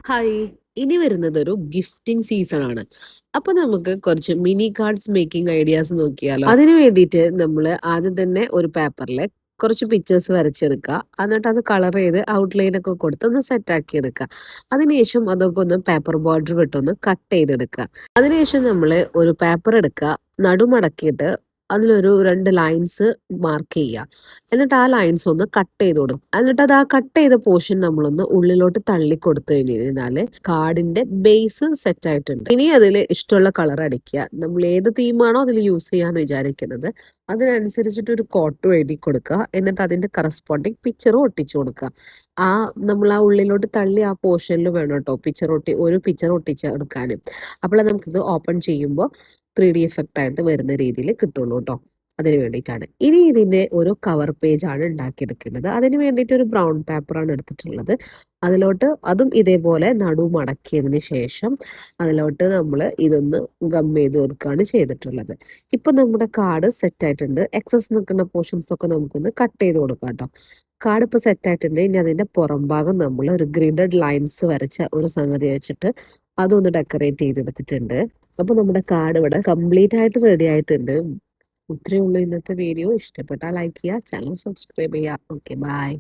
Hi! ഇനി വരുന്നത് ഒരു ഗിഫ്റ്റിംഗ് സീസൺ ആണ്. അപ്പൊ നമുക്ക് കുറച്ച് മിനി കാർഡ്സ് മേക്കിംഗ് ഐഡിയാസ് നോക്കിയാലോ? അതിന് വേണ്ടിയിട്ട് നമ്മള് ആദ്യം തന്നെ ഒരു പേപ്പറില് കുറച്ച് പിക്ചേഴ്സ് വരച്ചെടുക്കുക. എന്നിട്ട് അത് കളർ ചെയ്ത് ഔട്ട്ലൈൻ ഒക്കെ കൊടുത്ത് ഒന്ന് സെറ്റ് ആക്കി എടുക്കുക. അതിനുശേഷം അതൊക്കെ ഒന്ന് പേപ്പർ ബോർഡർ വിട്ടൊന്ന് കട്ട് ചെയ്തെടുക്കുക. അതിനുശേഷം നമ്മള് ഒരു പേപ്പർ എടുക്കുക, നടുമടക്കിയിട്ട് അതിലൊരു 2 ലൈൻസ് മാർക്ക് ചെയ്യുക. എന്നിട്ട് ആ ലൈൻസ് ഒന്ന് കട്ട് ചെയ്ത് കൊടുക്കും. എന്നിട്ട് അത് ആ കട്ട് ചെയ്ത പോർഷൻ നമ്മളൊന്ന് ഉള്ളിലോട്ട് തള്ളി കൊടുത്തു കഴിഞ്ഞാല് കാർഡിന്റെ ബേസ് സെറ്റ് ആയിട്ടുണ്ട്. ഇനി അതിൽ ഇഷ്ടമുള്ള കളർ അടിക്കുക. നമ്മൾ ഏത് തീമാണോ അതിൽ യൂസ് ചെയ്യാന്ന് വിചാരിക്കുന്നത് അതിനനുസരിച്ചിട്ട് ഒരു കോട്ടും എഴുതി കൊടുക്കുക. എന്നിട്ട് അതിന്റെ കറസ്പോണ്ടിങ് പിക്ചറും ഒട്ടിച്ചു കൊടുക്കുക. ആ നമ്മൾ ആ ഉള്ളിലോട്ട് തള്ളി ആ പോർഷനിൽ വേണം കേട്ടോ ഒരു പിക്ചർ ഒട്ടിച്ചെടുക്കാനും. അപ്പോഴേ നമുക്കിത് ഓപ്പൺ ചെയ്യുമ്പോൾ 3D എഫക്റ്റ് ആയിട്ട് വരുന്ന രീതിയിൽ കിട്ടുള്ളൂ കേട്ടോ. അതിന് വേണ്ടിയിട്ടാണ്. ഇനി ഇതിന്റെ ഒരു കവർ പേജ് ആണ് ഉണ്ടാക്കിയെടുക്കേണ്ടത്. അതിന് വേണ്ടിയിട്ട് ഒരു ബ്രൗൺ പേപ്പറാണ് എടുത്തിട്ടുള്ളത്. അതും ഇതേപോലെ നടു മടക്കിയതിന് ശേഷം അതിലോട്ട് നമ്മൾ ഇതൊന്ന് ഗം ചെയ്ത് കൊടുക്കുകയാണ് ചെയ്തിട്ടുള്ളത്. ഇപ്പൊ നമ്മുടെ കാർഡ് സെറ്റ് ആയിട്ടുണ്ട്. എക്സസ് നിൽക്കുന്ന പോർഷൻസ് ഒക്കെ നമുക്കൊന്ന് കട്ട് ചെയ്ത് കൊടുക്കാം കേട്ടോ. കാർഡ് ഇപ്പോൾ സെറ്റ് ആയിട്ടുണ്ട്. ഇനി അതിന്റെ പുറം ഭാഗം നമ്മൾ ഒരു ഗ്രിഡഡ് ലൈൻസ് വരച്ച ഒരു സംഗതി വെച്ചിട്ട് അതൊന്ന് ഡെക്കറേറ്റ് ചെയ്തെടുത്തിട്ടുണ്ട്. അപ്പൊ നമ്മുടെ കാർഡ് ഇവിടെ കംപ്ലീറ്റ് ആയിട്ട് റെഡി ആയിട്ടുണ്ട്. ഇത്രയേ ഉള്ളൂ ഇന്നത്തെ വീഡിയോ. ഇഷ്ടപ്പെട്ടാൽ ലൈക്ക് ചെയ്യുക, ചാനൽ സബ്സ്ക്രൈബ് ചെയ്യുക. Okay, by.